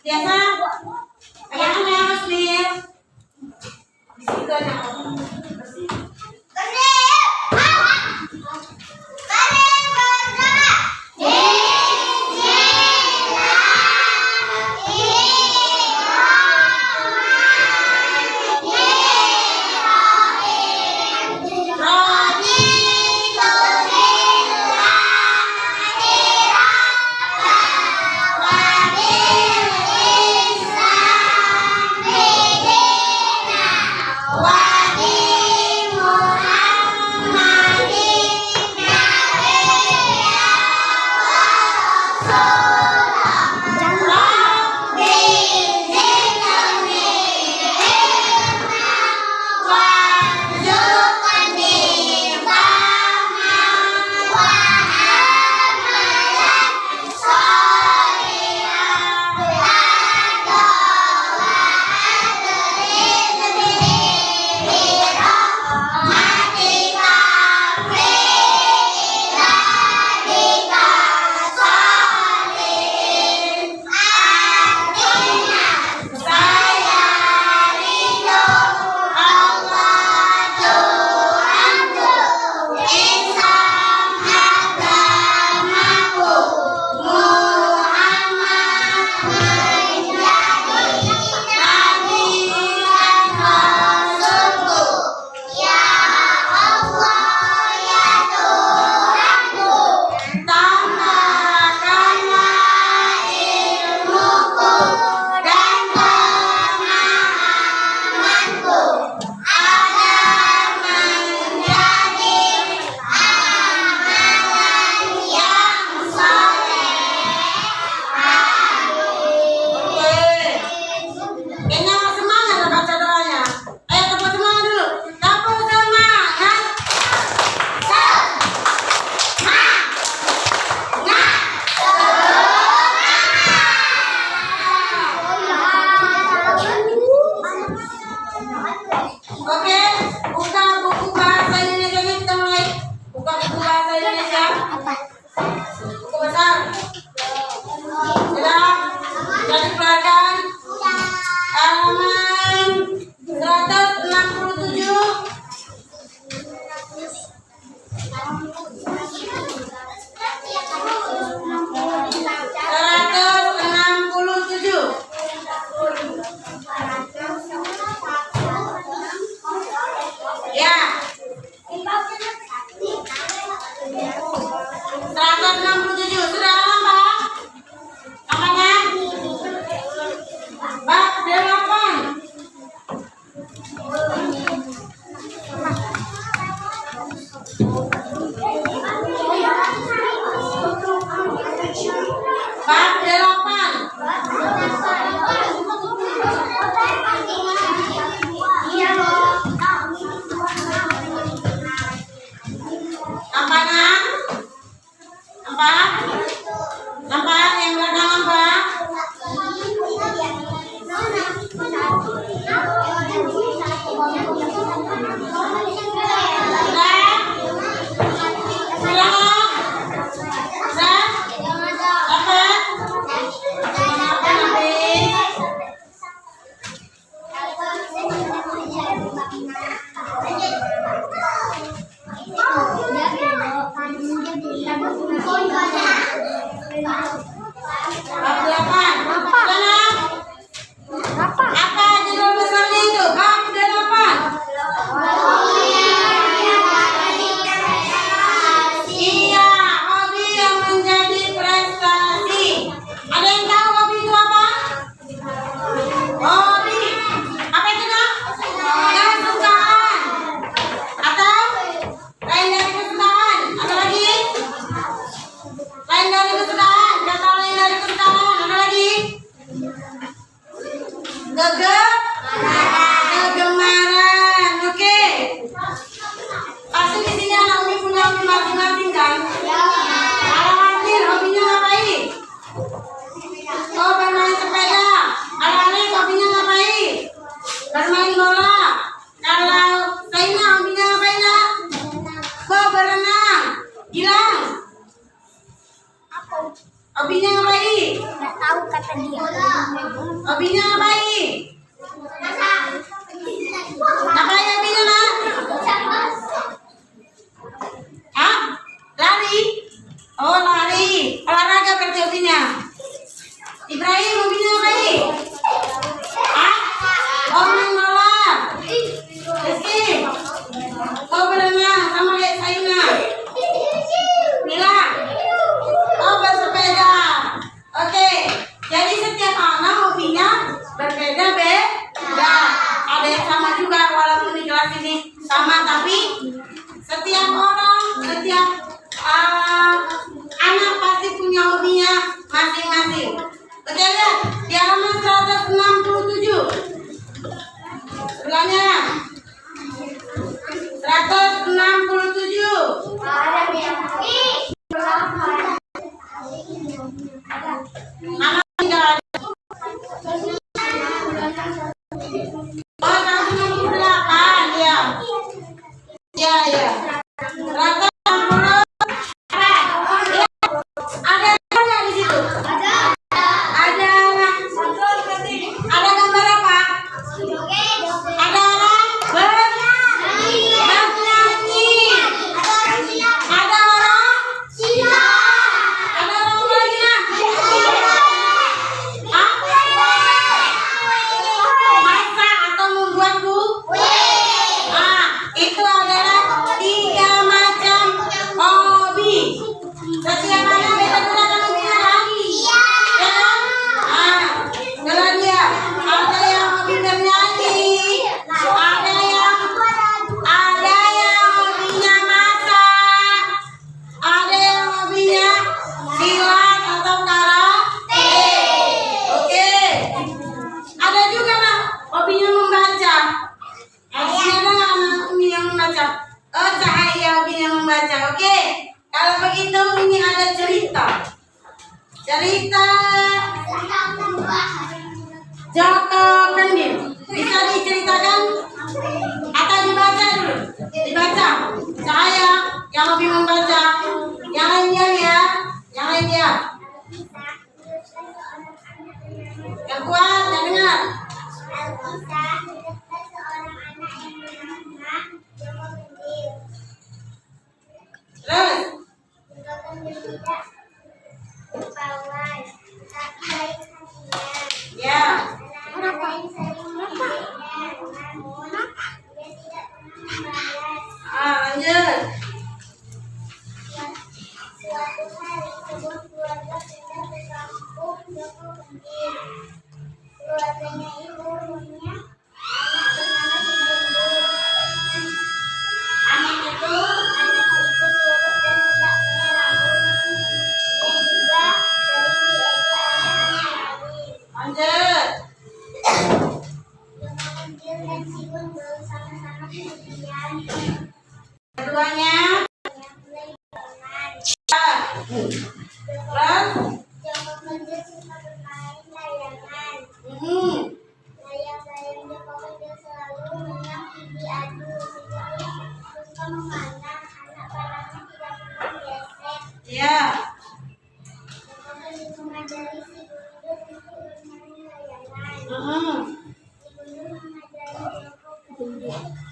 Biasa. Ayan na yung clear. Bisita na ako. Lain dari kesudahan, kata lain dari kesudahan. bayi? Nggak tahu kata dia. Hobinya ngapain? Ngapain hobinya, Mak? Hah? Lari? Oh, lari. Olahraga berarti hobinya. Ibrahim hobinya ngapain? Hah? Oh, main bola. Rizky, kau berenang sama kayak Saina. Mila, oh bersepeda. Oke, jadi setiap anak hobinya berbeda-beda. Ada yang sama juga walaupun di kelas ini sama, tapi setiap orang, setiap anak pasti punya hobinya masing-masing. Oke, lihat di halaman 167. Ulangnya 167. Anak tinggal ada. Oh, 168 ya. Ya, ya. 160. Ada apa di situ? Ada gambar apa? Ada orang bernyanyi. Ada orang lagi nak? Masak atau membuat kue. Itu adalah 3 macam hobi. Setiap anak beda-beda kan hobinya lagi. Ya kan? Kalau dia ada yang hobi bernyanyi, ada yang hobinya masak, ada yang hobinya silat atau karate. Oke. Ada juga Mak hobinya membaca. Ada nggak anak hobi yang membaca? Oh, Cahaya hobinya membaca. Oke. Kalau begitu ini ada cerita. Cerita Joko Kendil. Bisa diceritakan atau dibaca dulu? Dibaca. Cahaya yang hobi membaca. Yang lain diam ya. Yang lain diam. Yang kuat, yang dengar. Terus. Ya. Lanjut. Suatu hari sebuah keluarga pindah ke kampung Joko Kendil. Keluarganya itu punya anak bernama si Gendut. Anak itu lurus dan tidak punya rambut. Dia juga sering diajak anak-anak lain. Lanjut. Joko Kendil dan si Gendut sama-sama kemudian Keduanya. mulai bermain. Terus. Joko Kendil suka bermain layangan. Layang-layang Joko Kendil selalu menang diadu. Si Gendut suka memanah, anak panahnya tidak pernah gesek. Ya. Joko Kendil mengajari si Gendut untuk bermain layangan. Si Gendut mengajari Joko Kendil memanah,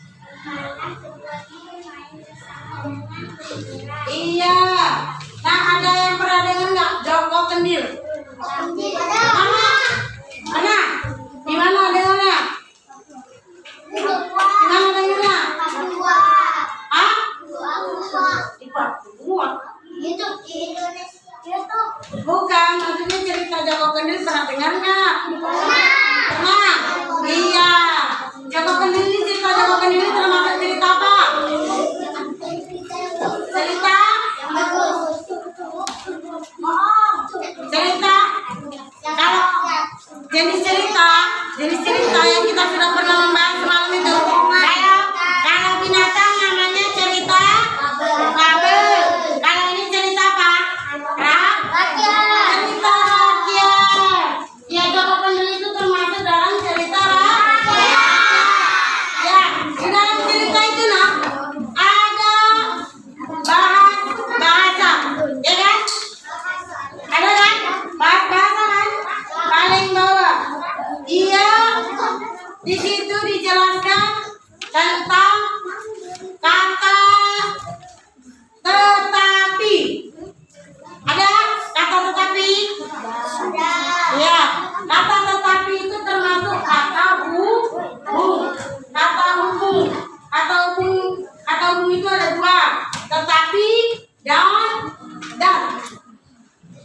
keduanya bermain bersama dengan gembira. Iya. Nah, ada yang pernah dengar nggak Joko Kendil? Mana? Mana? Di mana dengarnya? Di mana dengarnya? Hah? Di Papua. Bukan, maksudnya cerita Joko Kendil pernah dengar nggak? Pernah? Iya. Joko Kendil ini cerita Joko Kendil ini termasuk cerita apa? Cerita? Cerita? Kalau jenis cerita yang kita sudah pernah membahas semalam itu. Kalau binatang namanya cerita fabel. Kalau ini cerita apa? Cerita rakyat. Ya, Joko Kendil itu Ya, kata tetapi itu termasuk kata hubung. Kata hubung. Kata hubung itu ada dua. Tetapi dan.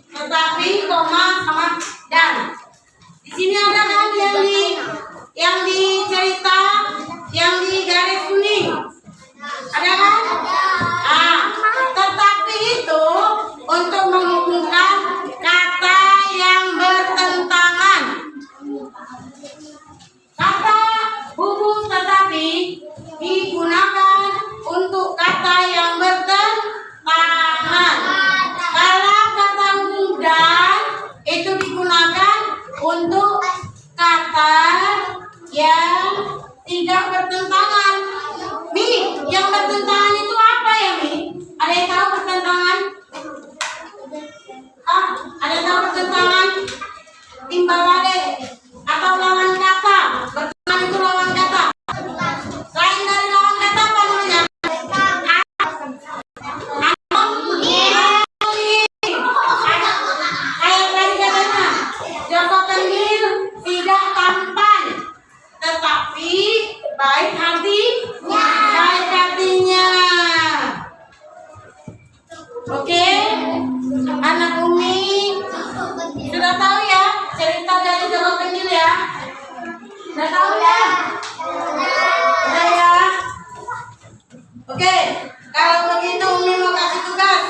Tetapi, koma, sama dan. Di sini ada kan yang di cerita, yang di garis kuning. Ada kan? Ah, tetapi itu untuk menghubungkan kata yang bertentangan. Kata hubung tetapi digunakan untuk kata yang bertentangan. Kalau kata hubung dan itu digunakan untuk kata yang tidak bertentangan. Mi, yang bertentangan itu apa ya, Mi? Ada yang tahu bertentangan? Ada yang tahu bertentangan? Timbal balik atau lawan kata. Bertentangan itu lawan kata. Selain dari lawan kata apa namanya? Kayak tadi katanya, Joko Kendil tidak tampan, tetapi baik hatinya. Oke, anak Umi sudah tahu ya cerita dari Joko Kendil ya? Sudah tahu ya? Sudah ya? Oke, kalau begitu Umi mau kasih tugas.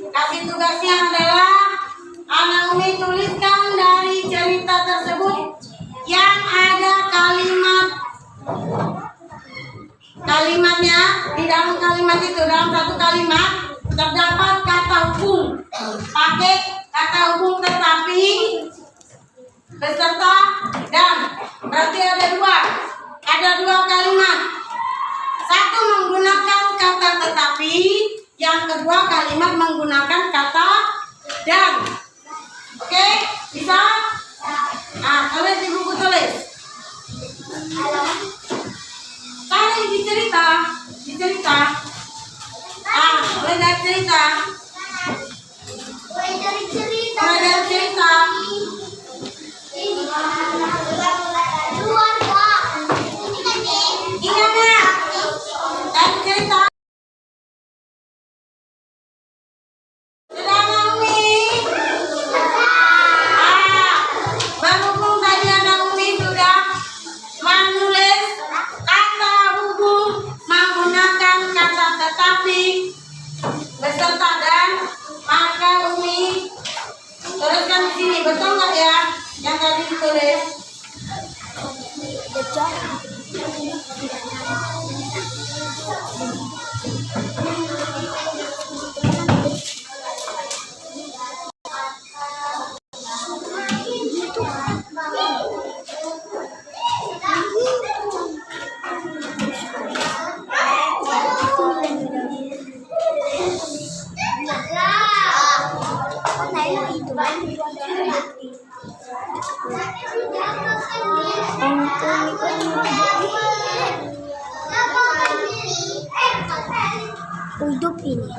Kasih tugasnya adalah anak Umi tuliskan dari cerita tersebut yang ada kalimatnya. Di dalam kalimat itu, dalam satu kalimat terdapat kata hubung. Pakai kata hubung tetapi beserta dan. Berarti ada dua kalimat. Satu menggunakan kata tetapi, yang kedua kalimat menggunakan kata dan. Oke, bisa? Nah, tulis di buku tulis. Tadi dicerita. Mulai dari cerita. Ingat ya? Dan cerita. Sudah Naomi? Berhubung tadi anak Umi sudah menulis kata hubung menggunakan kata tetapi beserta dan, maka Umi tuliskan di sini. Betul nggak ya yang tadi ditulis? Hidup ini.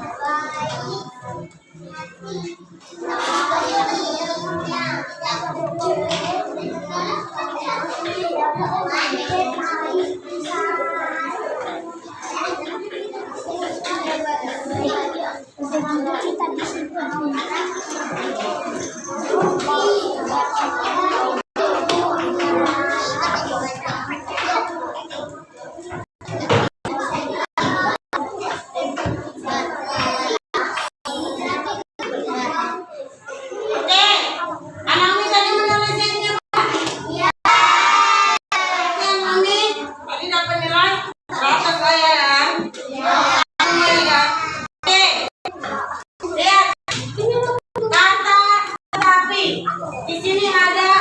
Di sini ada